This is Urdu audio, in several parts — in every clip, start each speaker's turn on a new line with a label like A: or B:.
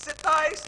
A: 27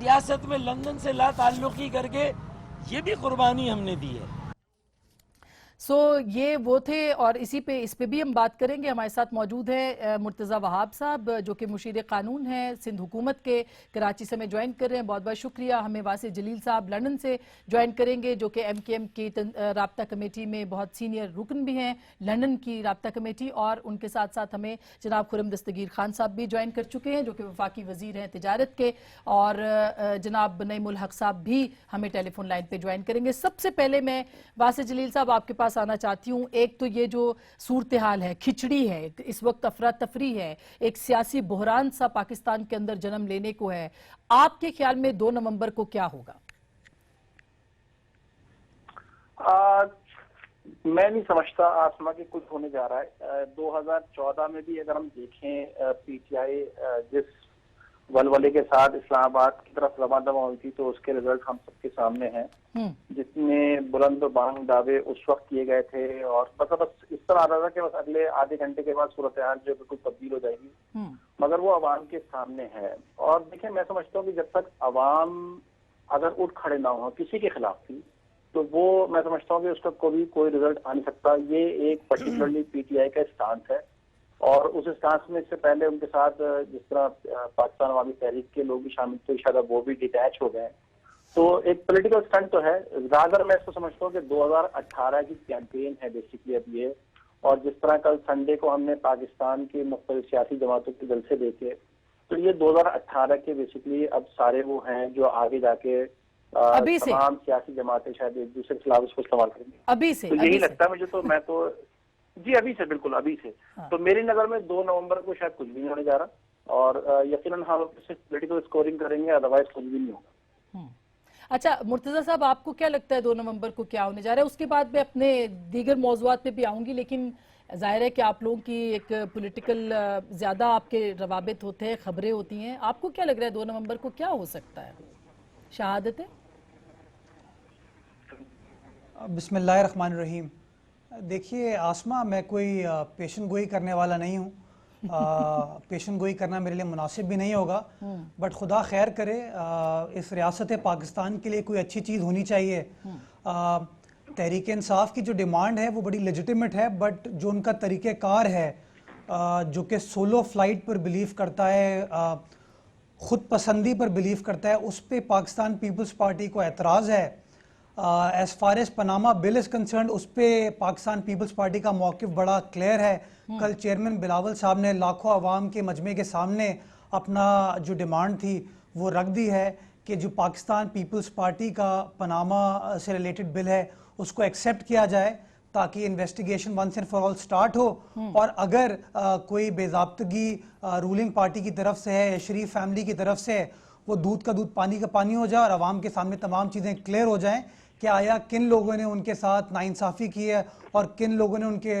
B: ریاست میں لندن سے لا تعلقی کر کے یہ بھی قربانی ہم نے دی ہے.
C: سو یہ وہ تھے، اور اس پہ بھی ہم بات کریں گے. ہمارے ساتھ موجود ہیں مرتضی وہاب صاحب جو کہ مشیر قانون ہیں سندھ حکومت کے، کراچی سے میں جوائن کر رہے ہیں. بہت بہت شکریہ. ہمیں واسع جلیل صاحب لندن سے جوائن کریں گے جو کہ ایم کی رابطہ کمیٹی میں بہت سینئر رکن بھی ہیں، لندن کی رابطہ کمیٹی. اور ان کے ساتھ ساتھ ہمیں جناب خرم دستگیر خان صاحب بھی جوائن کر چکے ہیں جو کہ وفاقی وزیر ہیں تجارت کے، اور جناب نعیم الحق صاحب بھی ہمیں ٹیلی فون لائن پہ جوائن کریں گے. سب سے پہلے میں واسع جلیل صاحب آپ کے پاس آنا چاہتی ہوں. ایک تو یہ جو صورتحال ہے، کھچڑی ہے اس وقت، افراتفری ہے، ایک سیاسی بحران سا پاکستان کے اندر جنم لینے کو ہے. آپ کے خیال میں 2 نومبر کو کیا ہوگا؟
D: میں نہیں سمجھتا آسما کہ کچھ ہونے جا رہا ہے. 2014 میں بھی اگر ہم دیکھیں پی ٹی آئی جس ولولے کے ساتھ اسلام آباد کی طرف رواں دواں ہوئی تھی تو اس کے رزلٹ ہم سب کے سامنے ہیں. جتنے بلند و بانگ دعوے اس وقت کیے گئے تھے، اور بس اس طرح آ رہا تھا کہ بس اگلے آدھے گھنٹے کے بعد صورتحال جو بالکل تبدیل ہو جائے گی، مگر وہ عوام کے سامنے ہے. اور دیکھیں، میں سمجھتا ہوں کہ جب تک عوام اگر اٹھ کھڑے نہ ہوں کسی کے خلاف بھی، تو وہ میں سمجھتا ہوں کہ اس کا کوئی رزلٹ آ نہیں سکتا. یہ ایک پرٹیکولرلی پی ٹی آئی کا اسٹانس ہے، اور اس اسٹانس میں اس سے پہلے ان کے ساتھ جس طرح پاکستان عوامی تحریک کے لوگ بھی شامل تھے، شاید وہ بھی ڈیٹیچ ہو گئے. تو ایک پولیٹیکل اسٹنٹ تو ہے. زیادہ میں اس کو سمجھتا ہوں کہ 2018 کی کیمپین ہے بیسیکلی اب یہ. اور جس طرح کل سنڈے کو ہم نے پاکستان کی مختلف سیاسی جماعتوں کے جلسے دیکھے، تو یہ 2018 کے بیسیکلی اب سارے وہ ہیں جو آگے جا کے تمام سیاسی جماعتیں شاید ایک دوسرے کے خلاف اس کو استعمال کریں گے.
C: ابھی سے
D: یہی لگتا ہے مجھے. تو میں تو جی ابھی سے، بالکل ابھی سے. تو میری نظر میں 2 نومبر کو شاید کچھ بھی نہیں ہونے جا رہا، اور یقیناً ہم صرف پولیٹیکل اسکورنگ کریں گے، ادروائز کچھ بھی نہیں ہوگا.
C: اچھا مرتضی صاحب، آپ کو کیا لگتا ہے 2 نومبر کو کیا ہونے جا رہا ہے؟ اس کے بعد میں اپنے دیگر موضوعات پہ بھی آؤں گی، لیکن ظاہر ہے کہ آپ لوگوں کی ایک پولیٹیکل زیادہ آپ کے روابط ہوتے ہیں، خبریں ہوتی ہیں. آپ کو کیا لگ رہا ہے 2 نومبر کو کیا ہو سکتا ہے؟ شہادتیں؟
E: بسم اللہ الرحمن الرحیم. دیکھیے آسما، میں کوئی پیشن گوئی کرنے والا نہیں ہوں. پیشن گوئی کرنا میرے لیے مناسب بھی نہیں ہوگا، بٹ خدا خیر کرے. اس ریاست پاکستان کے لیے کوئی اچھی چیز ہونی چاہیے. تحریک انصاف کی جو ڈیمانڈ ہے وہ بڑی لیجیٹیمیٹ ہے، بٹ جو ان کا طریقہ کار ہے جو کہ سولو فلائٹ پر بلیو کرتا ہے، خود پسندی پر بلیو کرتا ہے، اس پہ پاکستان پیپلز پارٹی کو اعتراض ہے. As far as Panama bill is concerned, اس پہ پاکستان پیپلز پارٹی کا موقف بڑا کلیئر ہے. کل چیئرمین بلاول صاحب نے لاکھوں عوام کے مجمع کے سامنے اپنا جو ڈیمانڈ تھی وہ رکھ دی ہے کہ جو پاکستان پیپلز پارٹی کا پاناما سے ریلیٹڈ بل ہے اس کو ایکسیپٹ کیا جائے تاکہ investigation once and for all start ہو. اور اگر کوئی بے ضابطگی رولنگ پارٹی کی طرف سے ہے، شریف فیملی کی طرف سے، وہ دودھ کا دودھ پانی کا پانی ہو جائے اور عوام کے سامنے تمام چیزیں کلیئر ہو جائیں کہ آیا کن لوگوں نے ان کے ساتھ ناانصافی کی ہے اور کن لوگوں نے ان کے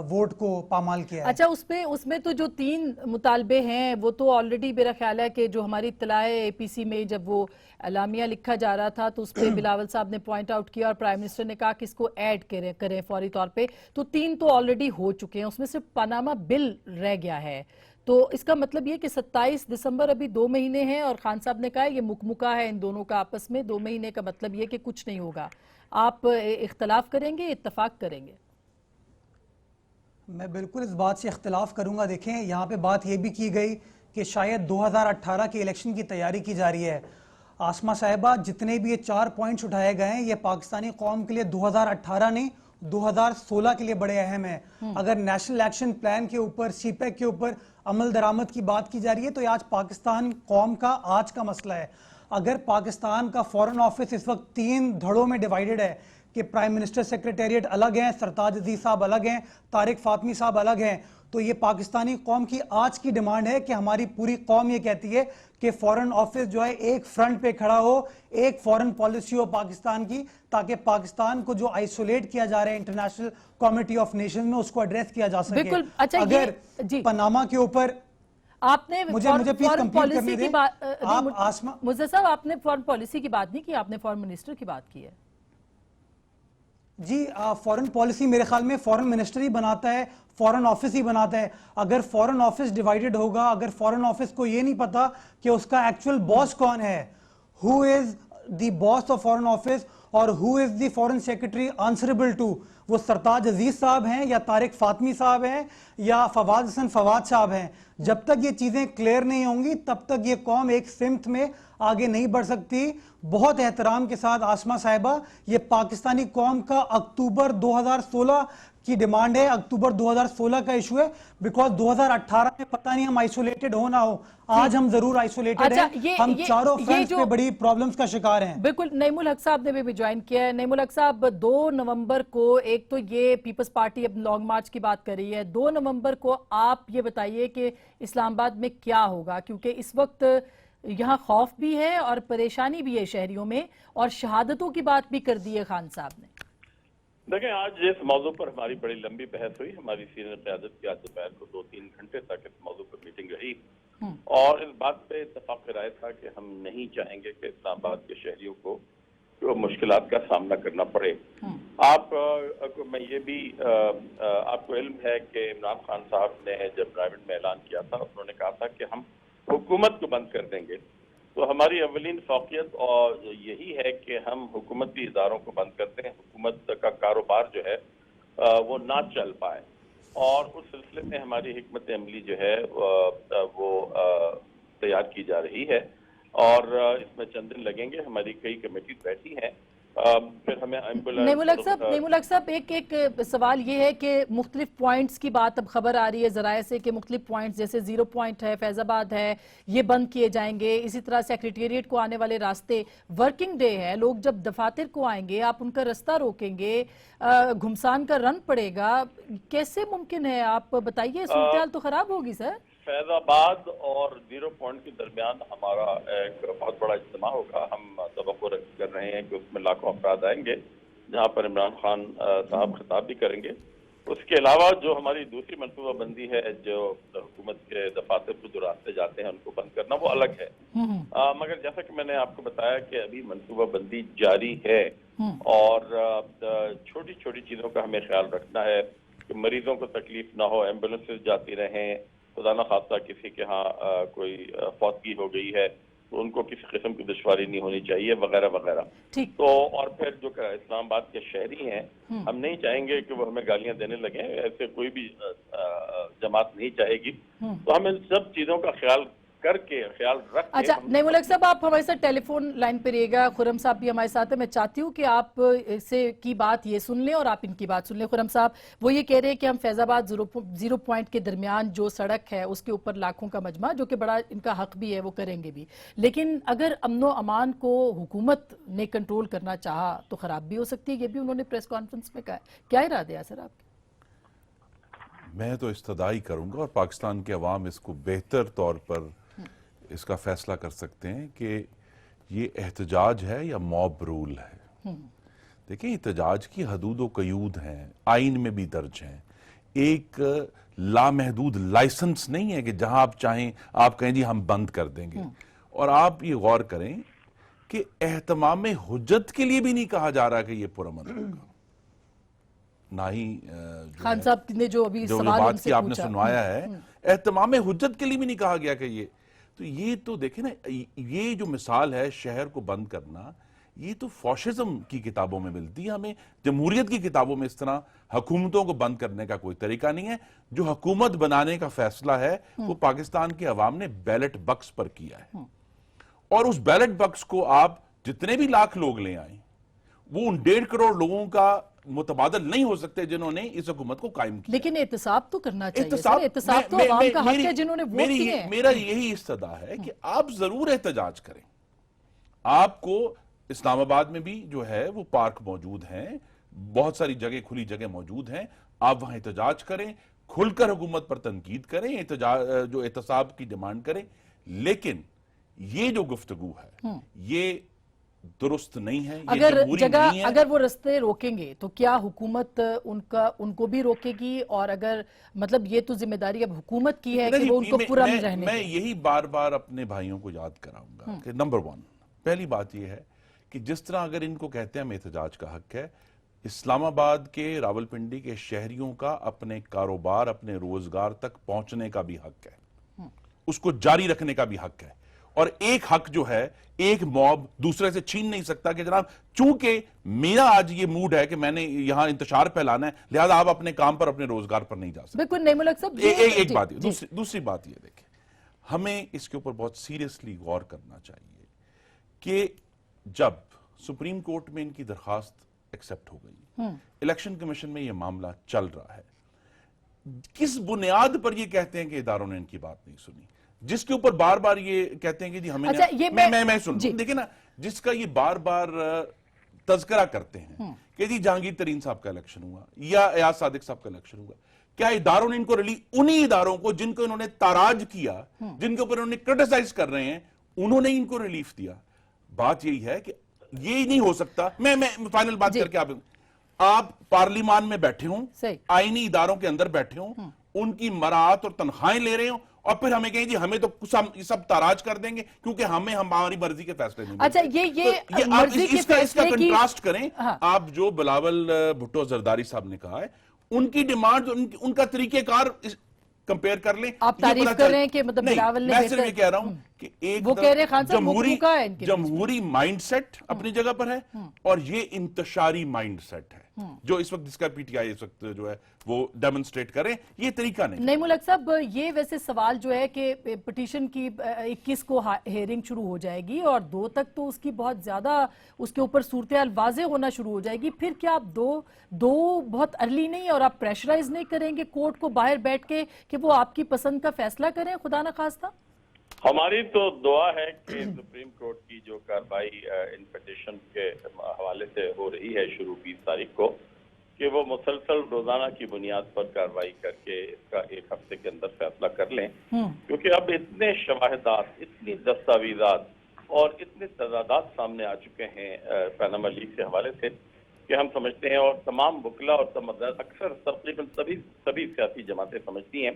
E: ووٹ کو پامال کیا ہے.
C: اچھا، اس میں تو جو 3 مطالبے ہیں وہ تو آلریڈی میرا خیال ہے کہ جو ہماری اطلاع اے پی سی میں جب وہ اعلامیہ لکھا جا رہا تھا تو اس پہ بلاول صاحب نے پوائنٹ آؤٹ کیا اور پرائم منسٹر نے کہا کہ اس کو ایڈ کریں فوری طور پہ. تو 3 تو آلریڈی ہو چکے ہیں، اس میں صرف پاناما بل رہ گیا ہے. تو اس کا مطلب یہ کہ 27 دسمبر ابھی 2 مہینے ہیں، اور خان صاحب نے کہا یہ مکمکہ ہے ان دونوں کا آپس میں. 2 مہینے کا مطلب یہ کہ کچھ نہیں ہوگا. آپ اختلاف کریں گے، اتفاق کریں گے؟
E: میں بالکل اس بات سے اختلاف کروں گا. دیکھیں، یہاں پہ بات یہ بھی کی گئی کہ شاید 2018 کے الیکشن کی تیاری کی جا رہی ہے. آسما صاحبہ، جتنے بھی یہ 4 پوائنٹس اٹھائے گئے ہیں یہ پاکستانی قوم کے لیے 2018 نہیں 2016 کے لیے بڑے اہم ہیں. اگر نیشنل ایکشن پلان کے اوپر، سی پیک کے اوپر عمل درآمد کی بات کی جا رہی ہے تو یہ آج پاکستان قوم کا آج کا مسئلہ ہے. اگر پاکستان کا فورن آفس اس وقت 3 دھڑوں میں ڈیوائیڈڈ ہے کہ پرائم منسٹر سیکریٹریٹ الگ ہیں، سرتاج عزیز صاحب الگ ہیں، طارق فاطمی صاحب الگ ہیں، تو یہ پاکستانی قوم کی آج کی ڈیمانڈ ہے کہ ہماری پوری قوم یہ کہتی ہے کہ فورن آفس جو ہے ایک فرنٹ پہ کھڑا ہو، ایک فورن پالیسی ہو پاکستان کی، تاکہ پاکستان کو جو آئسولیٹ کیا جا رہا ہے انٹرنیشنل کمیٹی آف نیشنز میں اس کو ایڈریس کیا جا سکے.
C: بالکل. اچھا،
E: اگر پاناما کے اوپر
C: آپ نے فورن پالیسی کی بات، مرزا صاحب آپ نے فورن پالیسی کی بات نہیں کی، آپ نے فورن منسٹر کی بات کی ہے.
E: جی، فورن پالیسی میرے خیال میں فورن منسٹر ہی بناتا ہے، فورن آفس ہی بناتا ہے. اگر فورن آفس ڈیوائیڈڈ ہوگا، اگر فورن آفس کو یہ نہیں پتا کہ اس کا ایکچول باس کون ہے، who is the boss of foreign office اور who is the foreign secretary answerable to, وہ سرتاج عزیز صاحب ہیں یا طارق فاطمی صاحب ہیں یا فواد حسن فواد صاحب ہیں. جب تک یہ چیزیں کلیئر نہیں ہوں گی تب تک یہ قوم ایک سمت میں آگے نہیں بڑھ سکتی. بہت احترام کے ساتھ آسمہ صاحبہ, یہ پاکستانی قوم کا اکتوبر 2016 کی ڈیمانڈ ہے, اکتوبر 2016 کا ایشو ہے, بیکاز 2018 میں پتہ نہیں ہم آئسولیٹڈ ہو نہ ہو, آج ہم ضرور آئسولیٹڈ ہیں, ہم چاروں فرینڈز پہ بڑی پرابلمز کا شکار ہیں.
C: بالکل. نعیم الحق صاحب نے بھی جوائن کیا ہے. نعیم الحق صاحب, 2 نومبر کو ایک تو یہ پیپلز پارٹی اب لانگ مارچ کی بات کر رہی ہے, 2 نومبر کو آپ یہ بتائیے کہ اسلام آباد میں کیا ہوگا, کیونکہ اس وقت یہاں خوف بھی ہے اور پریشانی بھی ہے شہریوں میں, اور شہادتوں کی بات بھی کر دی ہے خان صاحب نے.
F: دیکھیں, آج اس موضوع پر ہماری بڑی لمبی بحث ہوئی. ہماری سینئر قیادت کی آج دوپہر کو 2-3 گھنٹے تک اس موضوع پر میٹنگ رہی, اور اس بات پہ اتفاق رائے تھا کہ ہم نہیں چاہیں گے کہ اسلام آباد کے شہریوں کو مشکلات کا سامنا کرنا پڑے. میں یہ بھی آپ کو علم ہے کہ عمران خان صاحب نے جب پرائیویٹ میں اعلان کیا تھا, انہوں نے کہا تھا کہ ہم حکومت کو بند کر دیں گے. تو ہماری اولین فوقیت اور یہی ہے کہ ہم حکومتی اداروں کو بند کرتے ہیں, حکومت کا کاروبار جو ہے وہ نہ چل پائے, اور اس سلسلے میں ہماری حکمت عملی جو ہے وہ تیار کی جا رہی ہے, اور اس میں چند دن لگیں گے. ہماری کئی کمیٹیز بیٹھی ہیں. پھر ہمیں
C: نعیم الحق صاحب, ایک سوال یہ ہے کہ مختلف پوائنٹس کی بات اب خبر آ رہی ہے ذرائع سے کہ مختلف پوائنٹس جیسے 0 پوائنٹ ہے, فیض آباد ہے, یہ بند کیے جائیں گے. اسی طرح سیکریٹریٹ کو آنے والے راستے, ورکنگ ڈے ہے, لوگ جب دفاتر کو آئیں گے آپ ان کا رستہ روکیں گے, گھمسان کا رن پڑے گا. کیسے ممکن ہے, آپ بتائیے, صورتحال تو خراب ہوگی سر.
F: فیض آباد اور 0 پوائنٹ کے درمیان ہمارا ایک بہت بڑا اجتماع ہوگا. ہم توقع کر رہے ہیں کہ اس میں لاکھوں افراد آئیں گے, جہاں پر عمران خان صاحب خطاب بھی کریں گے. اس کے علاوہ جو ہماری دوسری منصوبہ بندی ہے, جو حکومت کے دفاتر کو جو راستے جاتے ہیں ان کو بند کرنا, وہ الگ ہے. مگر جیسا کہ میں نے آپ کو بتایا کہ ابھی منصوبہ بندی جاری ہے, اور چھوٹی چھوٹی چیزوں کا ہمیں خیال رکھنا ہے کہ مریضوں کو تکلیف نہ ہو, ایمبولینسز جاتی رہیں, خدا نہ خواستہ کسی کے ہاں کوئی فوتگی ہو گئی ہے تو ان کو کسی قسم کی دشواری نہیں ہونی چاہیے, وغیرہ وغیرہ. تو اور پھر جو اسلام آباد کے شہری ہیں, ہم نہیں چاہیں گے کہ وہ ہمیں گالیاں دینے لگیں, ایسے کوئی بھی جماعت نہیں چاہے گی. تو ہم ان سب چیزوں کا خیال کر کے خیال رکھ کے.
C: اچھا نعیم الحق صاحب, آپ ہمارے ساتھ ٹیلی فون لائن پہ رہیے گا. خرم صاحب بھی ہمارے ساتھ ہیں. میں چاہتی ہوں کہ آپ سے کی بات یہ سن لیں اور آپ ان کی بات سن لیں. خرم صاحب, وہ یہ کہہ رہے ہیں کہ ہم فیض آباد 0 پوائنٹ کے درمیان جو سڑک ہے اس کے اوپر لاکھوں کا مجمع, جو کہ بڑا ان کا حق بھی ہے, وہ کریں گے بھی, لیکن اگر امن و امان کو حکومت نے کنٹرول کرنا چاہا تو خراب بھی ہو سکتی ہے. یہ بھی انہوں نے پریس کانفرنس میں کہا. کیا ارادے ہیں سر آپ کے؟
G: میں تو استدعائی کروں گا, اور پاکستان کے عوام اس کو بہتر طور پر اس کا فیصلہ کر سکتے ہیں کہ یہ احتجاج ہے یا موب رول ہے. دیکھیں, احتجاج کی حدود و قیود ہیں, آئین میں بھی درج ہیں. ایک لامحدود لائسنس نہیں ہے کہ جہاں آپ چاہیں آپ کہیں جی ہم بند کر دیں گے. اور آپ یہ غور کریں کہ اہتمام حجت کے لیے بھی نہیں کہا جا رہا کہ یہ پرامن ہوگا. نہ ہی
C: خان صاحب نے جو ابھی سوال ان سے
G: آپ نے سنوایا ہے, اہتمام حجت کے لیے بھی نہیں کہا گیا کہ یہ. تو یہ تو دیکھیں نا, یہ جو مثال ہے شہر کو بند کرنا, یہ تو فاشزم کی کتابوں میں ملتی ہے ہمیں. جمہوریت کی کتابوں میں اس طرح حکومتوں کو بند کرنے کا کوئی طریقہ نہیں ہے. جو حکومت بنانے کا فیصلہ ہے وہ پاکستان کے عوام نے بیلٹ بکس پر کیا ہے, اور اس بیلٹ بکس کو آپ جتنے بھی لاکھ لوگ لے آئیں, وہ ان 1.5 کروڑ لوگوں کا متبادل نہیں ہو سکتے جنہوں نے اس حکومت کو قائم کیا.
C: لیکن احتساب تو کرنا چاہیے سر, احتساب تو عوام کا حق ہے جنہوں نے ووٹ کیے ہیں.
G: میرا یہی استدعا ہے کہ آپ ضرور احتجاج کریں. آپ کو اسلام آباد میں بھی جو ہے وہ پارک موجود ہیں, بہت ساری جگہ کھلی جگہ موجود ہیں, آپ وہاں احتجاج کریں, کھل کر حکومت پر تنقید کریں, جو احتساب کی ڈیمانڈ کریں. لیکن یہ جو گفتگو ہے یہ درست نہیں ہے, یہ جمہوری نہیں ہے.
C: اگر وہ رستے روکیں گے تو کیا حکومت ان کو بھی روکے گی؟ اور اگر مطلب یہ تو ذمہ داری اب حکومت کی ہے کہ وہ ان کو پرامن رہنے.
G: میں یہی بار بار اپنے بھائیوں کو یاد کراؤں گا کہ نمبر 1 پہلی بات یہ ہے کہ جس طرح اگر ان کو کہتے ہیں ہم احتجاج کا حق ہے, اسلام آباد کے راولپنڈی کے شہریوں کا اپنے کاروبار اپنے روزگار تک پہنچنے کا بھی حق ہے, اس کو جاری رکھنے کا بھی حق ہے. اور ایک حق جو ہے ایک موب دوسرے سے چھین نہیں سکتا کہ جناب چونکہ میرا آج یہ موڈ ہے کہ میں نے یہاں انتشار پھیلانا ہے لہذا آپ اپنے کام پر اپنے روزگار پر نہیں جا سکتے.
C: بالکل نعیم الحق صاحب
G: ایک بات دوسری بات یہ دیکھیں ہمیں اس کے اوپر بہت سیریسلی غور کرنا چاہیے کہ جب سپریم کورٹ میں ان کی درخواست ایکسپٹ ہو گئی الیکشن کمیشن میں یہ معاملہ چل رہا ہے کس بنیاد پر یہ کہتے ہیں کہ اداروں نے ان کی بات نہیں سنی جس کے اوپر بار بار یہ کہتے ہیں کہ جی ہمیں میں سن دیکھیں نا جس کا یہ بار بار تذکرہ کرتے ہیں کہ جی جہانگیر ترین صاحب کا الیکشن ہوا یا ایاز صادق صاحب کا الیکشن ہوا کیا اداروں نے ان کو انہی اداروں کو جن کو انہوں نے تاراج کیا جن کے اوپر انہوں نے کرٹیسائز کر رہے ہیں انہوں نے ان کو ریلیف دیا بات یہی ہے کہ یہ نہیں ہو سکتا میں فائنل بات کر کے آپ پارلیمان میں بیٹھے ہوں آئینی اداروں کے اندر بیٹھے ہوں ان کی مراعات اور تنخواہیں لے رہے ہوں اور پھر ہمیں کہیں جی ہمیں تو سب تاراج کر دیں گے کیونکہ ہماری مرضی کے فیصلے نہیں
C: اچھا یہ
G: اس کا کنٹراسٹ کریں آپ جو بلاول بھٹو زرداری صاحب نے کہا ہے ان کی ڈیمانڈ ان کا طریقہ کار کمپیئر کر لیں
C: آپ تعریف کر رہے ہیں کہ مطلب بلاول نے
G: میں صرف یہ کہہ رہا ہوں کہ ایک جمہوری مائنڈ سیٹ اپنی جگہ پر ہے اور یہ انتشاری مائنڈ سیٹ ہے جو اس وقت جس کا پی ٹی آئی اس وقت جو ہے وہ ڈیمونسٹریٹ کریں یہ طریقہ نہیں.
C: نعیم الحق صاحب یہ ویسے سوال جو ہے کہ پٹیشن کی 21 کو ہیئرنگ شروع ہو جائے گی اور 2 تک تو اس کی بہت زیادہ اس کے اوپر صورتحال واضح ہونا شروع ہو جائے گی پھر کیا آپ دو بہت ارلی نہیں اور آپ پریشرائز نہیں کریں گے کورٹ کو باہر بیٹھ کے کہ وہ آپ کی پسند کا فیصلہ کریں خدا نہ خواستہ؟
F: ہماری تو دعا ہے کہ سپریم کورٹ کی جو کارروائی ان پٹیشن کے حوالے سے ہو رہی ہے شروع 20 تاریخ کو کہ وہ مسلسل روزانہ کی بنیاد پر کارروائی کر کے اس کا 1 ہفتے کے اندر فیصلہ کر لیں کیونکہ اب اتنے شواہدات اتنی دستاویزات اور اتنے تضادات سامنے آ چکے ہیں پاناما لیک کے حوالے سے کہ ہم سمجھتے ہیں اور تمام وکلا اور اکثر تقریباً سبھی سیاسی جماعتیں سمجھتی ہیں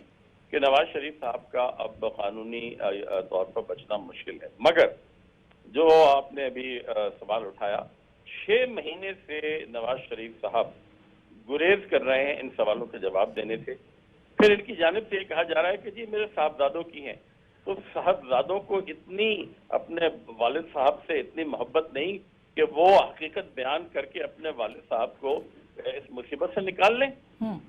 F: کہ نواز شریف صاحب کا اب قانونی طور پر بچنا مشکل ہے مگر جو آپ نے ابھی سوال اٹھایا 6 مہینے سے نواز شریف صاحب گریز کر رہے ہیں ان سوالوں کے جواب دینے سے پھر ان کی جانب سے یہ کہا جا رہا ہے کہ جی میرے صاحبزادوں کی ہیں تو صاحبزادوں کو اتنی اپنے والد صاحب سے اتنی محبت نہیں کہ وہ حقیقت بیان کر کے اپنے والد صاحب کو اس مصیبت سے نکال لیں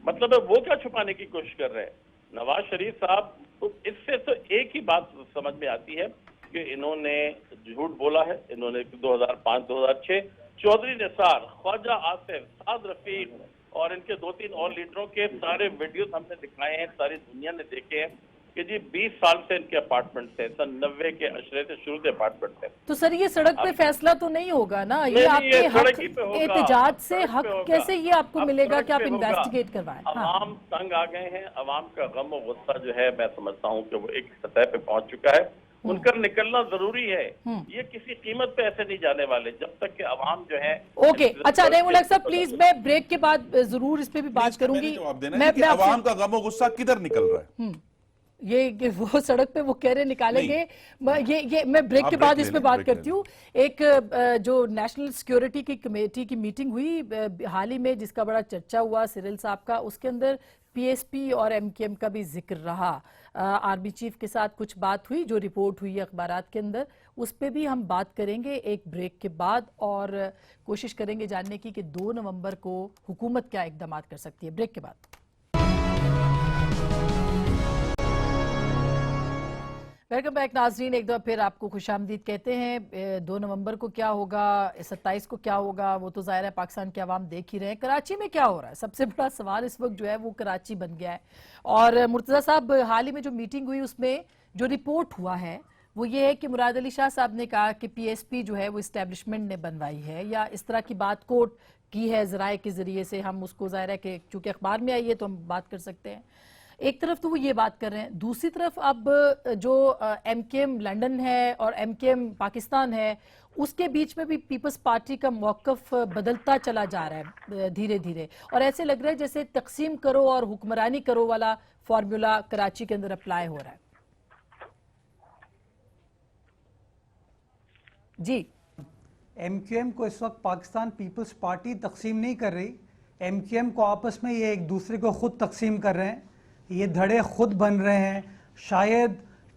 F: مطلب ہے وہ کیا چھپانے کی کوشش کر رہے ہیں نواز شریف صاحب اس سے تو ایک ہی بات سمجھ میں آتی ہے کہ انہوں نے جھوٹ بولا ہے انہوں نے 2005-2006 چودھری نثار خواجہ آصف سعد رفیق اور ان کے 2-3 اور لیڈروں کے سارے ویڈیوز ہم نے دکھائے ہیں ساری دنیا نے دیکھے ہیں کہ جی 20 سال سے ان کے اپارٹمنٹ تھے سن 90 کے عشرے سے شروع سے اپارٹمنٹ تھے
C: تو سر یہ سڑک پہ فیصلہ تو نہیں ہوگا نا یہ آپ کے حق احتجاج سے حق کیسے یہ آپ کو ملے گا کہ آپ انویسٹیگیٹ کروائیں
F: عوام تنگ آ گئے ہیں عوام کا غم و غصہ جو ہے میں سمجھتا ہوں کہ وہ ایک سطح پہ پہنچ چکا ہے ان کا نکلنا ضروری ہے یہ کسی قیمت پہ ایسے نہیں جانے والے جب تک کہ عوام جو ہے
C: اوکے اچھا نعیم الحق صاحب پلیز میں بریک کے بعد ضرور اس پہ بھی بات کروں گی
G: عوام کا غم و غصہ کدھر نکل رہا ہے
C: یہ وہ سڑک پہ وہ کہہ رہے نکالیں گے یہ میں بریک کے بعد اس پہ بات کرتی ہوں ایک جو نیشنل سیکیورٹی کی کمیٹی کی میٹنگ ہوئی حال ہی میں جس کا بڑا چرچا ہوا سرل صاحب کا اس کے اندر پی ایس پی اور ایم کیو ایم کا بھی ذکر رہا آرمی چیف کے ساتھ کچھ بات ہوئی جو رپورٹ ہوئی اخبارات کے اندر اس پہ بھی ہم بات کریں گے ایک بریک کے بعد اور کوشش کریں گے جاننے کی کہ 2 نومبر کو حکومت کیا اقدامات کر سکتی ہے بریک کے بعد ویلکم بیک ناظرین ایک دفعہ پھر آپ کو خوش آمدید کہتے ہیں 2 نومبر کو کیا ہوگا 27 کو کیا ہوگا وہ تو ظاہر ہے پاکستان کے عوام دیکھ ہی رہے ہیں کراچی میں کیا ہو رہا ہے سب سے بڑا سوال اس وقت جو ہے وہ کراچی بن گیا ہے اور مرتضیٰ صاحب حال ہی میں جو میٹنگ ہوئی اس میں جو رپورٹ ہوا ہے وہ یہ ہے کہ مراد علی شاہ صاحب نے کہا کہ پی ایس پی جو ہے وہ اسٹیبلشمنٹ نے بنوائی ہے یا اس طرح کی بات کوٹ کی ہے ذرائع کے ذریعے سے ہم اس کو ظاہر ہے کہ چونکہ اخبار میں آئی ہے تو ہم بات کر سکتے ہیں ایک طرف تو وہ یہ بات کر رہے ہیں دوسری طرف اب جو ایم کے ایم لنڈن ہے اور ایم کے ایم پاکستان ہے اس کے بیچ میں بھی پیپلز پارٹی کا موقف بدلتا چلا جا رہا ہے دھیرے دھیرے اور ایسے لگ رہا ہے جیسے تقسیم کرو اور حکمرانی کرو والا فارمولا کراچی کے اندر اپلائی ہو رہا ہے جی
E: ایم کیو ایم کو اس وقت پاکستان پیپلز پارٹی تقسیم نہیں کر رہی ایم کیو ایم کو آپس میں یہ ایک دوسرے کو خود تقسیم کر رہے ہیں یہ دھڑے خود بن رہے ہیں شاید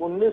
D: 19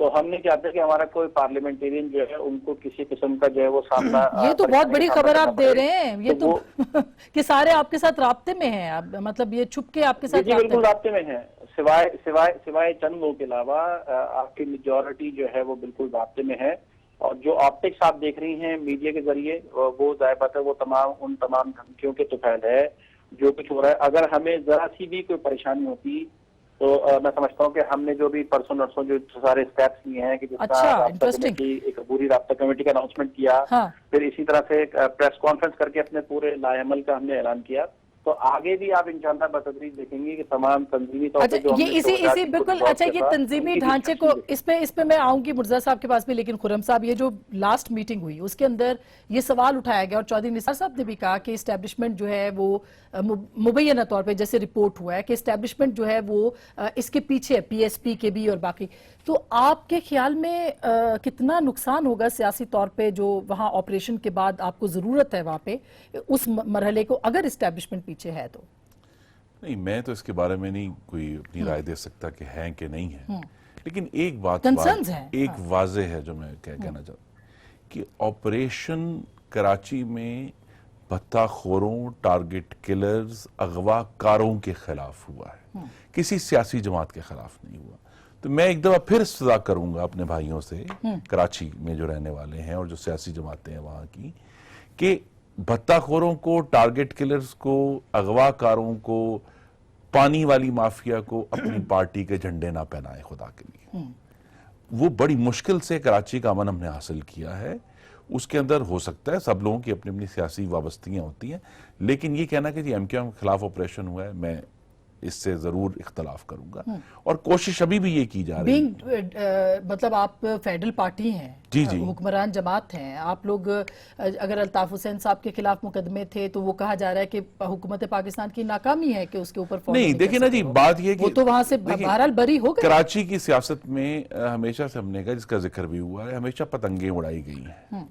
D: تو ہم نے چاہتے کہ ہمارا کوئی پارلیمنٹیرین جو ہے ان کو کسی قسم کا جو ہے وہ سامنا
C: یہ تو بہت بڑی خبر آپ دے رہے ہیں، یہ تو
D: وہ
C: کہ سارے آپ کے ساتھ رابطے میں ہیں، مطلب یہ چھپ کے آپ کے ساتھ
D: جی بالکل رابطے میں ہیں، سوائے چند لوگوں کے علاوہ آپ کی میجورٹی جو ہے وہ بالکل رابطے میں ہے. اور جو آپٹکس آپ دیکھ رہی ہیں میڈیا کے ذریعے وہ ظاہر بات ہے وہ ان تمام دھمکیوں کے توفیل ہے جو کچھ ہو رہا ہے. اگر ہمیں ذرا سی بھی کوئی پریشانی ہوتی تو میں سمجھتا ہوں کہ ہم نے جو بھی پرسوں نرسوں جو سارے اسٹیپس لیے ہیں کہ جس طرح رابطہ کمیٹی ایک عبوری رابطہ کمیٹی کا اناؤنسمنٹ کیا، پھر اسی طرح سے پریس کانفرنس کر کے اپنے پورے لائے عمل کا ہم نے اعلان کیا، تو آگے بھی آپ انشاءاللہ بتدریج دیکھیں گے کہ تمام تنظیمی طور پہ جو ہم نے
C: اسی بالکل اچھا یہ تنظیمی ڈھانچے کو اس پہ میں آؤں گی مرزا صاحب کے پاس بھی، لیکن خرم صاحب یہ جو لاسٹ میٹنگ ہوئی اس کے اندر یہ سوال اٹھایا گیا اور چودھری نثار صاحب نے بھی کہا کہ اسٹیبلشمنٹ جو ہے وہ مبینہ طور پہ جیسے رپورٹ ہوا ہے کہ اسٹیبلشمنٹ جو ہے وہ اس کے پیچھے پی ایس پی کے بھی اور باقی، تو آپ کے خیال میں کتنا نقصان ہوگا سیاسی طور پہ جو وہاں آپریشن کے بعد آپ کو ضرورت ہے وہاں پہ اس مرحلے کو اگر اسٹیبلشمنٹ پیچھے ہے تو؟
G: نہیں، میں تو اس کے بارے میں نہیں کوئی اپنی رائے دے سکتا کہ ہیں کہ نہیں ہیں، لیکن ایک بات واضح ہے جو میں کہنا چاہتا ہوں کہ آپریشن کراچی میں بھتہ خوروں، ٹارگٹ کلرز، اغوا کاروں کے خلاف ہوا ہے، کسی سیاسی جماعت کے خلاف نہیں ہوا. تو میں ایک دفعہ پھر استدعا کروں گا اپنے بھائیوں سے کراچی میں جو رہنے والے ہیں اور جو سیاسی جماعتیں ہیں وہاں کی، کہ بھتہ خوروں کو، ٹارگٹ کلرز کو، اغوا کاروں کو، پانی والی مافیا کو اپنی پارٹی کے جھنڈے نہ پہنائے خدا کے لیے. وہ بڑی مشکل سے کراچی کا امن ہم نے حاصل کیا ہے، اس کے اندر ہو سکتا ہے سب لوگوں کی اپنی اپنی سیاسی وابستگیاں ہوتی ہیں، لیکن یہ کہنا کہ جی ایم کیو ایم کے خلاف آپریشن ہوا ہے، میں اس سے ضرور اختلاف کروں گا اور کوشش ابھی بھی یہ کی جا رہی ہے.
C: مطلب آپ فیڈرل پارٹی ہیں، حکمران جماعت ہیں، آپ لوگ اگر الطاف حسین صاحب کے خلاف مقدمے تھے تو وہ کہا جا رہا ہے کہ حکومت پاکستان کی ناکامی ہے کہ اس کے اوپر
G: نہیں. دیکھیں نا جی، بات یہ کہ
C: وہ تو وہاں سے بہرحال بری ہو گئے.
G: کراچی کی سیاست میں ہمیشہ سے ہم نے کہا، جس کا ذکر بھی ہوا ہے، ہمیشہ پتنگیں اڑائی گئی ہیں،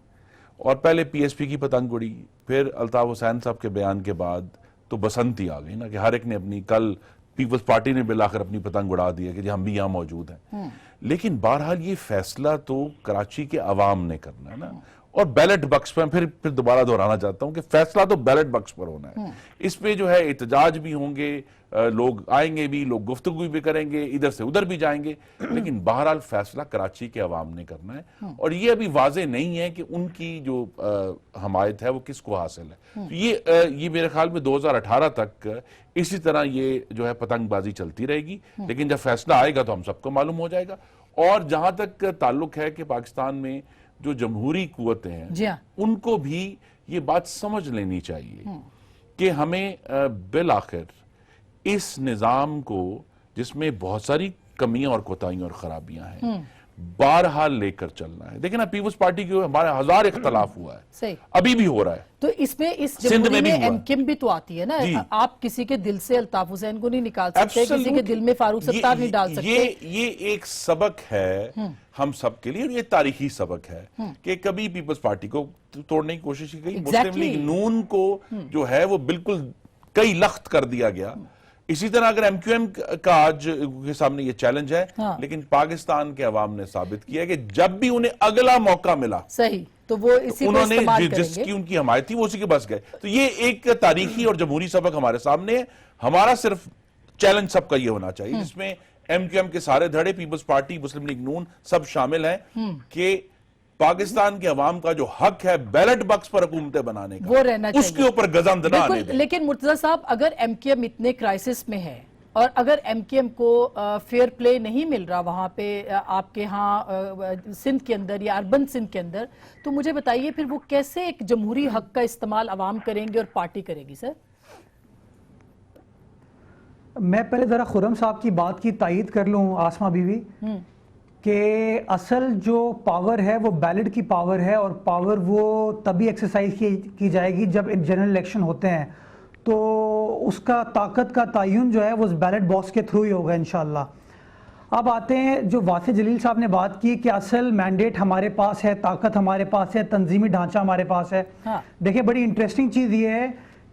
G: اور پہلے پی ایس پی کی پتنگ اڑی، پھر الطاف حسین صاحب کے بیان کے بعد تو بسنتی آ گئی نا کہ ہر ایک نے اپنی، کل پیپلز پارٹی نے بالآخر اپنی پتنگ اڑا دیا کہ جی ہم بھی یہاں موجود ہیں. لیکن بہرحال یہ فیصلہ تو کراچی کے عوام نے کرنا ہے نا، اور بیلٹ بکس پر پھر دوبارہ دہرانا چاہتا ہوں کہ فیصلہ تو بیلٹ بکس پر ہونا ہے. اس پہ جو ہے احتجاج بھی ہوں گے، لوگ آئیں گے بھی، لوگ گفتگو بھی کریں گے، ادھر سے ادھر بھی جائیں گے، لیکن بہرحال فیصلہ کراچی کے عوام نے کرنا ہے. اور یہ ابھی واضح نہیں ہے کہ ان کی جو حمایت ہے وہ کس کو حاصل ہے. یہ میرے خیال میں 2018 تک اسی طرح یہ جو ہے پتنگ بازی چلتی رہے گی، لیکن جب فیصلہ آئے گا تو ہم سب کو معلوم ہو جائے گا. اور جہاں تک تعلق ہے کہ پاکستان میں جو جمہوری قوتیں ہیں ان کو بھی یہ بات سمجھ لینی چاہیے کہ ہمیں بالآخر اس نظام کو، جس میں بہت ساری کمیاں اور کوتاہیاں اور خرابیاں ہیں، بہرحال لے کر چلنا ہے. دیکھیں نا، پیپلز پارٹی کے ہمارے 1000 اختلاف ہوا ہے، ابھی بھی ہو رہا ہے.
C: تو اس میں اس جمہوری میں ایم کیم بھی تو آتی ہے نا. آپ کسی کے دل سے الطاف حسین کو نہیں نکال سکتے، کسی کے دل میں فاروق ستار نہیں ڈال سکتے.
G: یہ ایک سبق ہے ہم سب کے لیے، اور یہ تاریخی سبق ہے کہ کبھی پیپلز پارٹی کو توڑنے کی کوشش کی گئی، مسلم لیگ نون کو جو ہے وہ بالکل کئی لخت کر دیا گیا. اسی طرح اگر ایم کیو ایم کا آج کے سامنے یہ چیلنج ہے، لیکن پاکستان کے عوام نے ثابت کیا کہ جب بھی انہیں اگلا موقع ملا،
C: صحیح، تو وہ اسی کو استعمال کریں گے.
G: جس کی ان کی حمایت تھی وہ اسی کے بس گئے. تو یہ ایک تاریخی اور جمہوری سبق ہمارے سامنے ہے. ہمارا صرف چیلنج سب کا یہ ہونا چاہیے، جس میں ایم کیو ایم کے سارے دھڑے، پیپلز پارٹی، مسلم لیگ نون سب شامل ہیں، کہ پاکستان کے عوام کا جو حق ہے بیلٹ بکس پر حکومتیں بنانے کا،
C: وہ رہنا چاہیے،
G: اس کے اوپر گزند نہ آنے دیں.
C: لیکن مرتضی صاحب، اگر ایم کیو ایم اتنے کرائسس میں ہے اور اگر ایم کیو ایم کو فیئر پلے نہیں مل رہا وہاں پہ آپ کے ہاں سندھ کے اندر یا اربن سندھ کے اندر، تو مجھے بتائیے پھر وہ کیسے ایک جمہوری حق کا استعمال عوام کریں گے اور پارٹی کرے گی؟ سر
E: میں پہلے ذرا خرم صاحب کی بات کی تائید کر لوں آسمہ بیوی، کہ اصل جو پاور ہے وہ بیلٹ کی پاور ہے، اور پاور وہ تبھی ایکسرسائز کی جائے گی جب جنرل الیکشن ہوتے ہیں. تو اس کا طاقت کا تعین جو ہے وہ بیلٹ باکس کے تھرو ہی ہوگا انشاءاللہ. اب آتے ہیں جو واسع جلیل صاحب نے بات کی کہ اصل مینڈیٹ ہمارے پاس ہے، طاقت ہمارے پاس ہے، تنظیمی ڈھانچہ ہمارے پاس ہے. دیکھیں بڑی انٹریسٹنگ چیز یہ ہے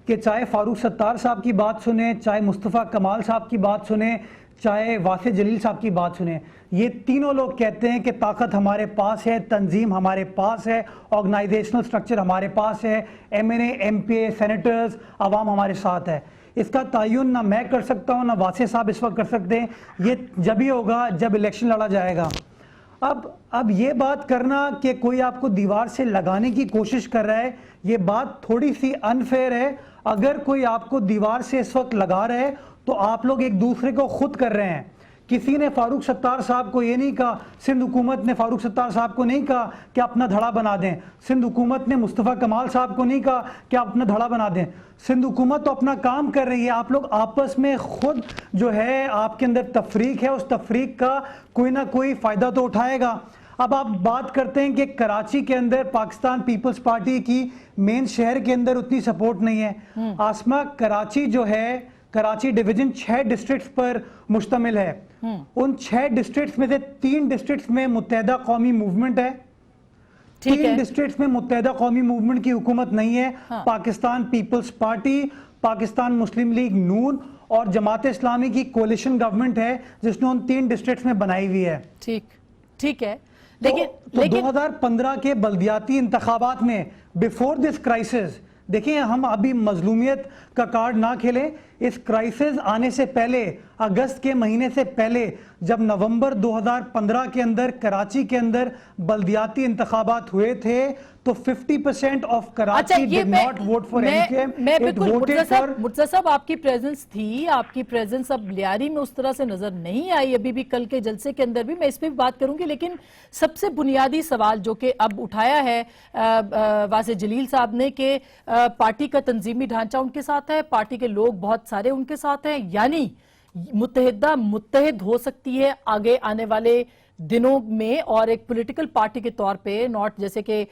E: کہ چاہے فاروق ستار صاحب کی بات سنیں، چاہے مصطفیٰ کمال صاحب کی بات سنیں، چاہے واسع جلیل صاحب کی بات سنیں، یہ تینوں لوگ کہتے ہیں کہ طاقت ہمارے پاس ہے، تنظیم ہمارے پاس ہے، آرگنائزیشنل سٹرکچر ہمارے پاس ہے، ایم این اے، ایم پی اے، سینیٹرز، عوام ہمارے ساتھ ہے۔ اس کا تعین نہ میں کر سکتا ہوں، نہ واسع صاحب اس وقت کر سکتے ہیں، یہ جب ہی ہوگا جب الیکشن لڑا جائے گا۔ اب یہ بات کرنا کہ کوئی آپ کو دیوار سے لگانے کی کوشش کر رہا ہے، یہ بات تھوڑی سی انفیئر ہے۔ اگر کوئی آپ کو دیوار سے اس وقت لگا رہا ہے تو آپ لوگ ایک دوسرے کو خود کر رہے ہیں۔ کسی نے فاروق ستار صاحب کو یہ نہیں کہا، سندھ حکومت نے فاروق ستار صاحب کو نہیں کہا کہ اپنا دھڑا بنا دیں، سندھ حکومت نے مصطفیٰ کمال صاحب کو نہیں کہا کہ اپنا دھڑا بنا دیں۔ سندھ حکومت تو اپنا کام کر رہی ہے، آپ لوگ آپس میں خود جو ہے آپ کے اندر تفریق ہے، اس تفریق کا کوئی نہ کوئی فائدہ تو اٹھائے گا۔ اب آپ بات کرتے ہیں کہ کراچی کے اندر پاکستان پیپلز پارٹی کی مین شہر کے اندر اتنی سپورٹ نہیں ہے۔ آسما، کراچی جو ہے، کراچی ڈویژن 6 ڈسٹرکٹس پر مشتمل ہے، ان 6 ڈسٹرکٹس میں سے 3 ڈسٹرکٹس میں متحدہ قومی موومنٹ ہے، 3 ڈسٹرکٹس میں متحدہ قومی موومنٹ کی حکومت نہیں ہے۔ پاکستان پیپلز پارٹی، پاکستان مسلم لیگ نون اور جماعت اسلامی کی کولیشن گورنمنٹ ہے جس نے ان 3 ڈسٹرکٹس میں بنائی ہوئی ہے۔
C: ٹھیک ہے،
E: تو 2015 کے بلدیاتی انتخابات میں بیفور دس کرائسس، دیکھیں ہم ابھی مظلومیت کا کارڈ نہ کھیلیں، اس کرائسس آنے سے پہلے، اگست کے مہینے سے پہلے، جب نومبر 2015 کے اندر کراچی کے اندر بلدیاتی انتخابات ہوئے تھے تو 50% of Karachi did not vote for M Q M, it voted for.
C: Murtaza صاحب، آپ کی پریزنس تھی، آپ کی پریزنس اب لیاری میں اس طرح سے نظر نہیں آئی، ابھی بھی کل کے جلسے کے اندر بھی میں اس پہ بھی بات کروں گی، لیکن سب سے بنیادی سوال جو کہ اب اٹھایا ہے واسع جلیل صاحب نے کہ پارٹی کا تنظیمی ڈھانچہ ان کے ساتھ ہے، پارٹی کے لوگ بہت سارے ان کے ساتھ ہیں، یعنی متحد ہو سکتی ہے آگے آنے والے دنوں میں، اور ایک پولیٹیکل پارٹی کے طور پہ، ناٹ جیسے کہ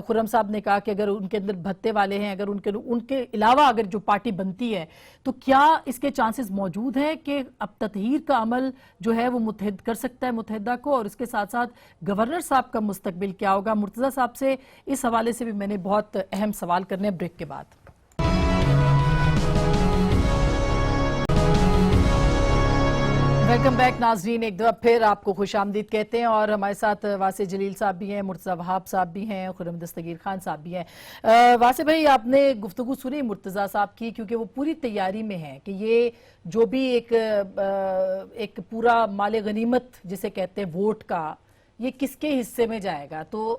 C: خرم صاحب نے کہا کہ اگر ان کے اندر بھتے والے ہیں، اگر ان کے علاوہ اگر جو پارٹی بنتی ہے تو کیا اس کے چانسز موجود ہیں کہ اب تطہیر کا عمل جو ہے وہ متحد کر سکتا ہے متحدہ کو، اور اس کے ساتھ ساتھ گورنر صاحب کا مستقبل کیا ہوگا؟ مرتضیٰ صاحب سے اس حوالے سے بھی میں نے بہت اہم سوال کرنے ہیں بریک کے بعد۔ ویلکم بیک ناظرین، ایک دفعہ پھر آپ کو خوش آمدید کہتے ہیں، اور ہمارے ساتھ واسع جلیل صاحب بھی ہیں، مرتضیٰ وہاب صاحب بھی ہیں، خرم دستگیر خان صاحب بھی ہیں۔ واسع بھائی، آپ نے گفتگو سنی مرتضیٰ صاحب کی، کیونکہ وہ پوری تیاری میں ہیں کہ یہ جو بھی ایک پورا مال غنیمت جسے کہتے ہیں ووٹ کا، یہ کس کے حصے میں جائے گا، تو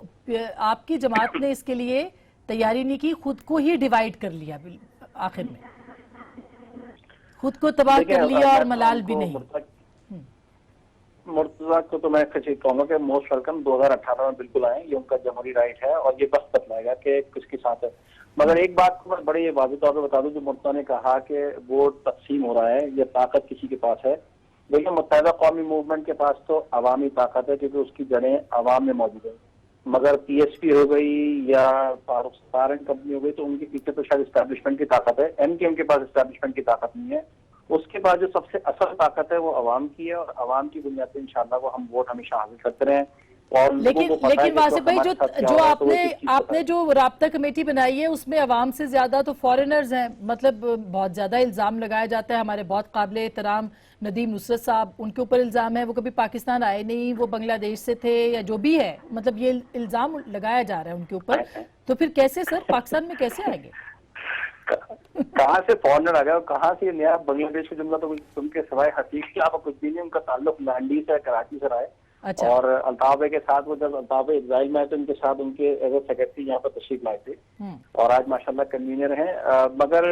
C: آپ کی جماعت نے اس کے لیے تیاری نہیں کی، خود کو ہی ڈیوائیڈ کر لیا، آخر میں خود کو تباہ کر لیا اور ملال بھی نہیں۔
D: مرتضیٰ کو تو میں کہوں گا کہ موسٹ ویلکم، 2018 میں بالکل آئیں، یہ ان کا جمہوری رائٹ ہے اور یہ وقت بتلائے گا کہ کس کے ساتھ ہے۔ مگر ایک بات کو میں بڑے واضح طور پہ بتا دوں، جو مرتضیٰ نے کہا کہ ووٹ تقسیم ہو رہا ہے، یہ طاقت کسی کے پاس ہے، دیکھیں متحدہ قومی موومنٹ کے پاس تو عوامی طاقت ہے کیونکہ اس کی جڑیں عوام میں موجود ہیں، مگر پی ایس پی ہو گئی یا فاروق ستار اینڈ کمپنی ہو گئی تو ان کے پیچھے تو شاید اسٹیبلشمنٹ کی طاقت ہے، ایم کے پاس اسٹیبلشمنٹ کی طاقت نہیں ہے۔ اس کے بعد جو سب سے اصل طاقت ہے وہ عوام کی ہے، اور عوام کی بنیاد پہ انشاءاللہ وہ ہم ووٹ ہمیشہ حاصل کرتے رہے ہیں۔
C: لیکن واسع بھائی، جو آپ نے جو رابطہ کمیٹی بنائی ہے اس میں عوام سے زیادہ تو فارنرز ہیں، مطلب بہت زیادہ الزام لگایا جاتا ہے، ہمارے بہت قابل احترام ندیم نصرت صاحب، ان کے اوپر الزام ہے وہ کبھی پاکستان آئے نہیں، وہ بنگلہ دیش سے تھے یا جو بھی ہے، مطلب یہ الزام لگایا جا رہا ہے ان کے اوپر، تو پھر کیسے سر پاکستان میں کیسے آئیں گے؟
D: کہاں سے فارنر آ گیا، کہاں سے نیا بنگلہ دیش کا جملہ تو ان کے سوائے حقیق کے علاوہ کچھ بھی نہیں، ان کا تعلق لانڈی سے، کراچی سے رہا ہے۔ اور الطاف بھائی کے ساتھ، وہ جب الطاف بھائی اسرائیل میں آئے تو ان کے ساتھ ان کے ایز اے سیکرٹری یہاں پر تشریف لائے تھے، اور آج ماشاءاللہ کنوینر ہیں۔ مگر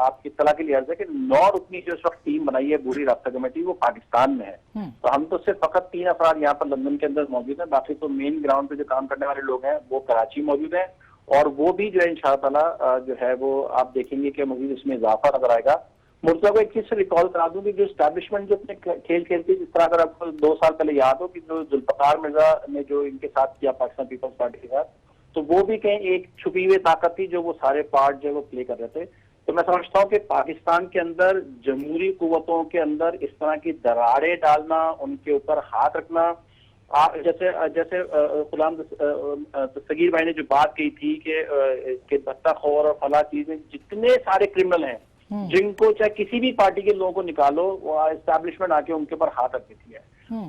D: آپ کی اطلاع کے لیے عرض ہے کہ 9 رکنی جو اس وقت ٹیم بنائی ہے پوری رابطہ کمیٹی، وہ پاکستان میں ہے، تو ہم تو صرف فقط 3 افراد یہاں پر لندن کے اندر موجود ہیں، باقی تو مین گراؤنڈ پہ جو کام کرنے والے لوگ ہیں وہ کراچی موجود ہیں، اور وہ بھی جو ہے انشاءاللہ تعالیٰ جو ہے وہ آپ دیکھیں گے کہ مزید اس میں اضافہ نظر آئے گا۔ مرتضیٰ کو ایک چیز سے ریکال کرا دوں کہ جو اسٹیبلشمنٹ جو اپنے کھیل کھیلتی ہے، جس طرح اگر آپ کو 2 سال پہلے یاد ہو کہ جو ذوالفقار مرزا نے جو ان کے ساتھ کیا پاکستان پیپلز پارٹی کے ساتھ، تو وہ بھی کہیں ایک چھپی ہوئی طاقت تھی جو وہ سارے پارٹ جو ہے وہ پلے کر رہے تھے۔ تو میں سمجھتا ہوں کہ پاکستان کے اندر جمہوری قوتوں کے اندر اس طرح کی دراڑیں ڈالنا، ان کے اوپر ہاتھ رکھنا، جیسے غلام دستگیر بھائی نے جو بات کی تھی کہ بھتہ خور اور فلاں چیزیں، جتنے سارے کرمنل ہیں جن کو چاہے کسی بھی پارٹی کے لوگوں کو نکالو وہ اسٹیبلشمنٹ آ کے ان کے اوپر ہاتھ رکھ دیتی ہے.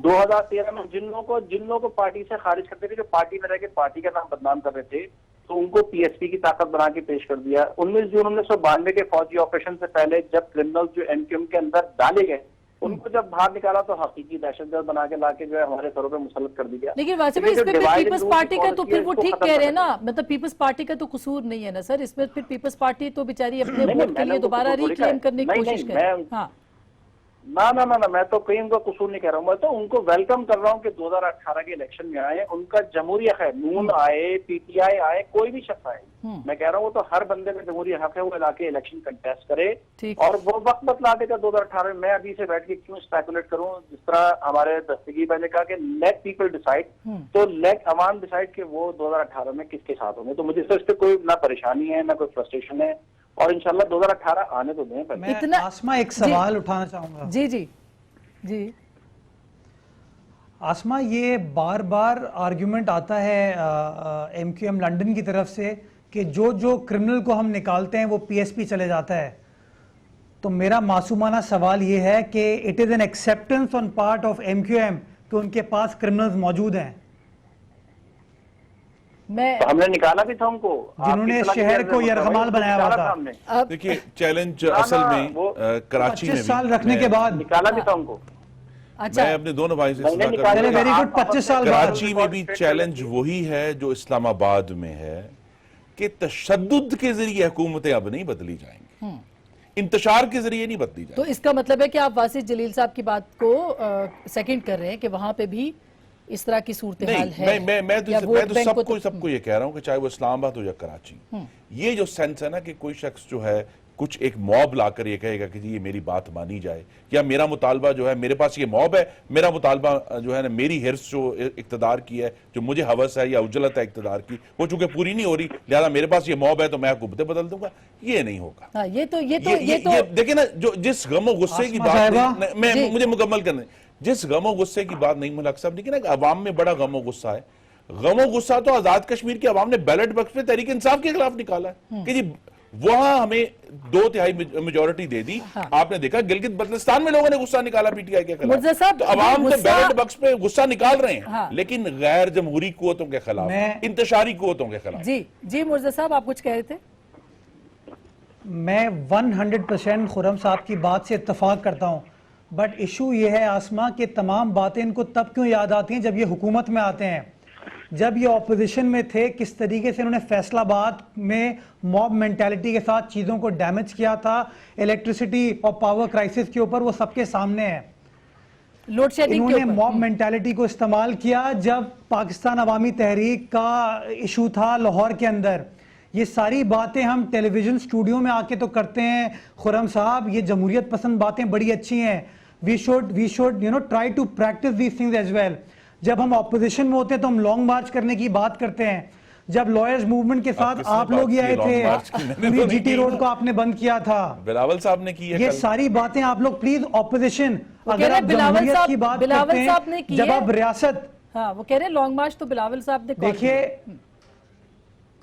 D: 2013 میں جن لوگوں کو پارٹی سے خارج کرتے تھے, جو پارٹی میں رہ کے پارٹی کا نام بدنام کر رہے تھے, تو ان کو پی ایس پی کی طاقت بنا کے پیش کر دیا. 19 جون 1992 کے فوجی آپریشن سے پہلے جب کرمنل جو این کیو ایم کے اندر ڈالے گئے, ان کو جب باہر نکالا تو حقیقی دہشت گرد بنا کے لا کے جو ہے ہمارے سروں پہ مسلط کر دیا.
C: لیکن واسف بھائی اس میں پھر پیپلز پارٹی کا تو پھر وہ ٹھیک کہہ رہے ہیں نا, مطلب پیپلز پارٹی کا تو قصور نہیں ہے نا سر, اس میں پھر پیپلز پارٹی تو بیچاری اپنے ووٹ کے لیے دوبارہ ریکلیم کرنے کی کوشش کر رہی ہے. ہاں
D: نہ میں تو کہیں ان کا قصور نہیں کہہ رہا ہوں, میں تو ان کو ویلکم کر رہا ہوں کہ 2018 کے الیکشن میں آئے, ان کا جمہوری حق ہے, نون آئے, پی ٹی آئی آئے, کوئی بھی شخص آئے, میں کہہ رہا ہوں وہ تو ہر بندے کا جمہوری حق ہے وہ علاقے الیکشن کنٹیسٹ کرے, اور وہ وقت بتلا دے گا 2018 میں. میں ابھی سے بیٹھ کے کیوں اسپیکولیٹ کروں, جس طرح ہمارے دستگیر بھائی نے کہا کہ لیٹ پیپل ڈیسائیڈ, تو لیٹ عوام ڈیسائیڈ کہ وہ 2018 میں کس کے ساتھ ہوں گے. تو مجھے اس پہ کوئی نہ پریشانی ہے نہ کوئی فرسٹریشن ہے, اور انشاءاللہ 2018 آنے تو دیں.
E: میں آسما ایک سوال اٹھانا چاہوں گا.
C: جی
E: آسما, یہ بار بار آرگیومنٹ آتا ہے ایم کیو ایم لنڈن کی طرف سے کہ جو کرمنل کو ہم نکالتے ہیں وہ پی ایس پی چلے جاتا ہے. تو میرا معصومانہ سوال یہ ہے کہ it is an acceptance on part of M Q M کہ ان کے پاس کرمنلز موجود ہیں.
D: ہم نے نکالا بھی تھا ان کو,
E: جنہوں نے شہر کو یرغمال بنایا ہوا تھا.
G: دیکھیے چیلنج اصل میں کراچی میں
E: 25 سال رکھنے کے بعد
D: نکالا بھی تھا ان کو.
G: میں اپنے دو نمائش سے
D: ویری گڈ.
E: 25 سال بعد
G: کراچی میں بھی چیلنج وہی ہے جو اسلام آباد میں ہے کہ تشدد کے ذریعے حکومتیں اب نہیں بدلی جائیں گی, انتشار کے ذریعے نہیں بدلی جائیں گی.
C: تو اس کا مطلب ہے کہ آپ واسف جلیل صاحب کی بات کو سیکنڈ کر رہے ہیں کہ وہاں پہ بھی اس طرح کی صورتحال ہے.
G: میں تو سب کو یہ کہہ رہا ہوں کہ چاہے وہ اسلام آباد ہو یا کراچی, یہ جو سینس ہے نا کہ کوئی شخص جو ہے کچھ ایک موب لا کر یہ کہے گا کہ جی یہ میری بات مانی جائے, یا میرا مطالبہ جو ہے, میرے پاس یہ موب ہے, میرا مطالبہ جو ہے نا, میری ہرس جو اقتدار کی ہے, جو مجھے ہوس ہے یا اجلت ہے اقتدار کی, وہ چونکہ پوری نہیں ہو رہی لہذا میرے پاس یہ موب ہے تو میں حکومتیں بدل دوں گا, یہ نہیں ہوگا.
C: یہ تو
G: دیکھیں نا, جو جس غم و غصے کی بات مجھے مکمل کرنے, جس غم و غصے کی بات نہیں ملک صاحب نے کی نا کہ عوام میں بڑا غم و غصہ ہے, غم و غصہ تو آزاد کشمیر کی عوام نے بیلٹ باکس پہ تحریک انصاف کے خلاف نکالا ہے کہ جی وہاں ہمیں 2/3 میجورٹی دے دی. آپ نے دیکھا گلگت بلتستان میں لوگوں نے غصہ نکالا پی ٹی آئی کے خلاف, تو عوام تو بیلٹ باکس پہ غصہ نکال رہے ہیں لیکن غیر جمہوری قوتوں کے خلاف, انتشاری قوتوں کے خلاف.
C: جی مرزا صاحب آپ کچھ کہہ رہے تھے.
E: میں 100% خرم صاحب کی بات سے اتفاق کرتا ہوں, بٹ ایشو یہ ہے آسما کہ تمام باتیں ان کو تب کیوں یاد آتی ہیں جب یہ حکومت میں آتے ہیں. جب یہ اپوزیشن میں تھے کس طریقے سے انہوں نے فیصل آباد میں موب مینٹیلٹی کے ساتھ چیزوں کو ڈیمیج کیا تھا, الیکٹریسٹی اور پاور کرائسس کے اوپر وہ سب کے سامنے ہے.
C: لوڈ شیڈنگ
E: انہوں نے موب مینٹیلٹی کو استعمال کیا جب پاکستان عوامی تحریک کا ایشو تھا لاہور کے اندر. یہ ساری باتیں ہم ٹیلی ویژن اسٹوڈیو میں آ کے تو کرتے ہیں خرم صاحب, یہ جمہوریت پسند باتیں بڑی اچھی ہیں. We should try to practice these things as well. جب ہم اپوزیشن میں ہوتے ہیں تو ہم لانگ مارچ کرنے کی بات کرتے ہیں. جب لائرز موومنٹ کے ساتھ آپ لوگ یہ آئے تھے, جی ٹی روڈ کو آپ نے بند کیا تھا,
G: بلاول صاحب نے کی ہے.
E: یہ ساری باتیں آپ لوگ پلیز اپوزیشن, اگر آپ جمہوریت کی بات کرتے ہیں, جب آپ ریاست,
C: وہ کہہ رہے ہیں لانگ مارچ تو بلاول صاحب نے
E: دیکھیے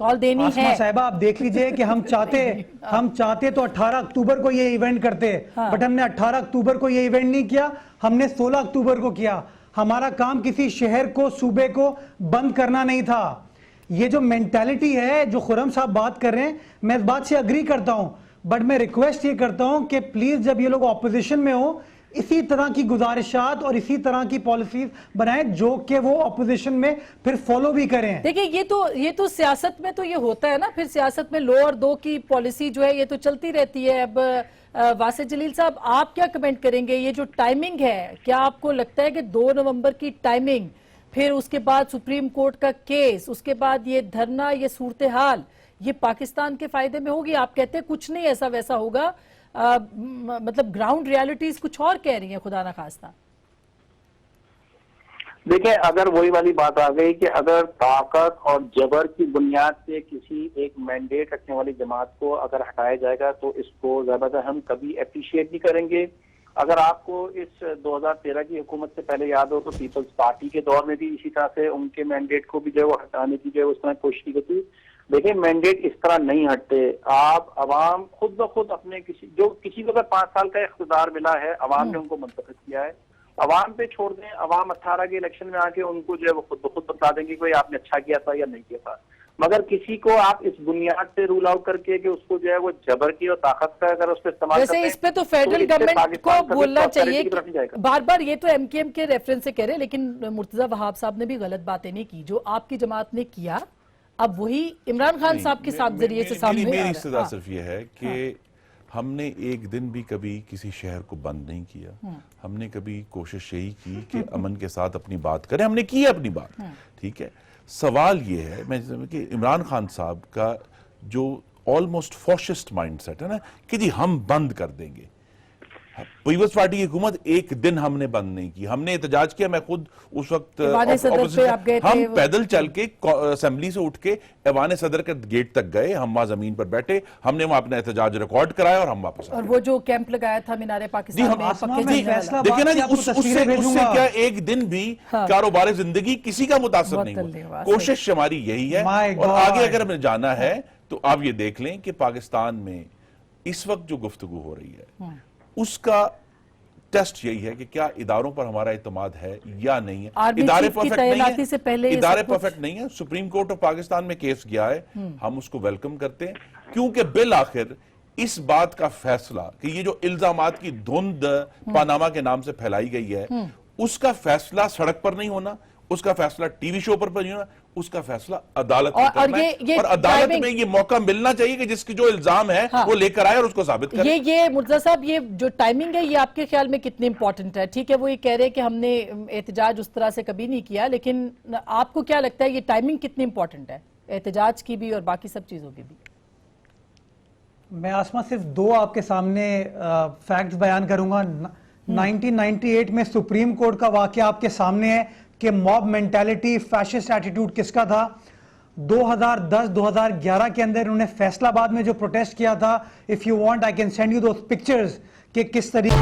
C: کال دینی ہے.
E: آسما صاحبہ آپ دیکھ لیجئے کہ ہم چاہتے تو 18 اکتوبر کو یہ ایونٹ کرتے, بٹ ہم نے 18 اکتوبر کو یہ ایونٹ نہیں کیا, ہم نے 16 اکتوبر کو کیا. ہمارا کام کسی شہر کو, صوبے کو بند کرنا نہیں تھا. یہ جو مینٹیلٹی ہے جو خرم صاحب بات کر رہے ہیں, میں اس بات سے اگری کرتا ہوں, بٹ میں ریکویسٹ یہ کرتا ہوں کہ پلیز جب یہ لوگ اپوزیشن میں ہوں اسی طرح کی گزارشات اور اسی طرح کی پالیسیز بنائیں جو کہ وہ اپوزیشن میں پھر فالو بھی کریں.
C: دیکھیں یہ تو سیاست میں تو یہ ہوتا ہے نا, پھر سیاست میں لو اور دو کی پالیسی جو ہے یہ تو چلتی رہتی ہے. اب واسف جلیل صاحب آپ کیا کمنٹ کریں گے, یہ جو ٹائمنگ ہے کیا آپ کو لگتا ہے کہ 2 نومبر کی ٹائمنگ, پھر اس کے بعد سپریم کورٹ کا کیس, اس کے بعد یہ دھرنا, یہ صورتحال, یہ پاکستان کے فائدے میں ہوگی؟ آپ کہتے ہیں کچھ نہیں ایسا ویسا ہوگا, مطلب گراؤنڈ ریالٹیز کچھ اور کہہ رہی ہیں خدا نہ خواستہ.
D: دیکھیں اگر وہی والی بات آ گئی کہ اگر طاقت اور جبر کی بنیاد سے کسی ایک مینڈیٹ رکھنے والی جماعت کو اگر ہٹایا جائے گا تو اس کو زیادہ ہم کبھی اپریشیٹ نہیں کریں گے. اگر آپ کو اس 2013 کی حکومت سے پہلے یاد ہو تو پیپلز پارٹی کے دور میں بھی اسی طرح سے ان کے مینڈیٹ کو بھی جو ہے وہ ہٹانے کی جو ہے اس طرح کوشش کی گئی تھی. دیکھیں مینڈیٹ اس طرح نہیں ہٹتے. آپ عوام خود بخود اپنے کسی کو اگر 5 سال کا اقتدار ملا ہے، عوام نے ان کو منتخب کیا ہے، عوام پہ چھوڑ دیں. عوام 18 کے الیکشن میں آ کے ان کو جو ہے وہ خود بخود بتا دیں گے کوئی آپ نے اچھا کیا تھا یا نہیں کیا تھا. مگر کسی کو آپ اس بنیاد سے رول آؤٹ کر کے کہ اس کو جو ہے وہ جبر کی اور طاقت کا اگر اس پہ استعمال کرتے ہیں،
C: ویسے اس پہ تو فیڈرل گورنمنٹ کو بولنا چاہیے بار بار. یہ تو ایم کے ریفرنس سے کہہ رہے، لیکن مرتضی وہاب صاحب نے بھی غلط باتیں نہیں کی. جو آپ کی جماعت نے کیا اب وہی عمران خان صاحب کے ساتھ ذریعے سے سامنے آ رہا ہے.
G: میری استدعا صرف یہ ہے کہ ہم نے ایک دن بھی کبھی کسی شہر کو بند نہیں کیا. ہم نے کبھی کوشش یہی کی کہ امن کے ساتھ اپنی بات کریں. ہم نے کی اپنی بات، ٹھیک ہے. سوال یہ ہے کہ عمران خان صاحب کا جو آلموسٹ فاشسٹ مائنڈ سیٹ ہے نا کہ جی ہم بند کر دیں گے. پیپلز پارٹی کی حکومت ایک دن ہم نے بند نہیں کی. ہم نے احتجاج کیا. میں خود اس وقت ہم پیدل چل کے اسمبلی سے اٹھ کے ایوان صدر کے گیٹ تک گئے. ہم وہاں زمین پر بیٹھے، ہم نے وہاں اپنا احتجاج ریکارڈ کرایا اور ہم واپس آئے.
C: اور وہ جو کیمپ لگایا تھا مینار پاکستان میں،
G: دیکھیں نا اس سے کیا ایک دن بھی کاروبار زندگی کسی کا متاثر نہیں ہوا. کوشش ہماری یہی ہے. اور آگے اگر ہمیں جانا ہے تو آپ یہ دیکھ لیں کہ پاکستان میں اس وقت جو گفتگو ہو رہی ہے اس کا ٹیسٹ یہی ہے کہ کیا اداروں پر ہمارا اعتماد ہے یا نہیں ہے. ادارے پرفیکٹ نہیں ہے. سپریم کورٹ آف پاکستان میں کیس گیا ہے، ہم اس کو ویلکم کرتے ہیں کیونکہ بالآخر اس بات کا فیصلہ کہ یہ جو الزامات کی دھند پاناما کے نام سے پھیلائی گئی ہے اس کا فیصلہ سڑک پر نہیں ہونا، اس کا فیصلہ ٹی وی شو پر نہیں ہونا، اس کا فیصلہ عدالت میں کرنا ہے. اور عدالت میں یہ موقع ملنا چاہیے کہ جس کی جو الزام ہے وہ لے کر آئے اور اس کو ثابت کرے.
C: یہ مرتضی صاحب یہ جو ٹائمنگ ہے یہ آپ کے خیال میں کتنی امپورٹنٹ ہے؟ ٹھیک ہے وہ یہ کہہ رہے کہ ہم نے احتجاج اس طرح سے کبھی نہیں کیا، لیکن آپ کو کیا لگتا ہے یہ ٹائمنگ کتنی امپورٹنٹ ہے احتجاج کی بھی اور باقی سب چیزوں کی بھی؟
E: میں آسما صرف 2 آپ کے سامنے فیکٹس بیان کروں گا. 1998 میں سپریم کورٹ کا واقعہ آپ کے سامنے ہے کہ موب مینٹیلٹی، فیشسٹ ایٹیٹیوڈ کس کا تھا. 2010-2011 کے اندر انہوں نے فیصل آباد میں جو پروٹیسٹ کیا تھا، if you want I can send you those pictures کہ کس طریقے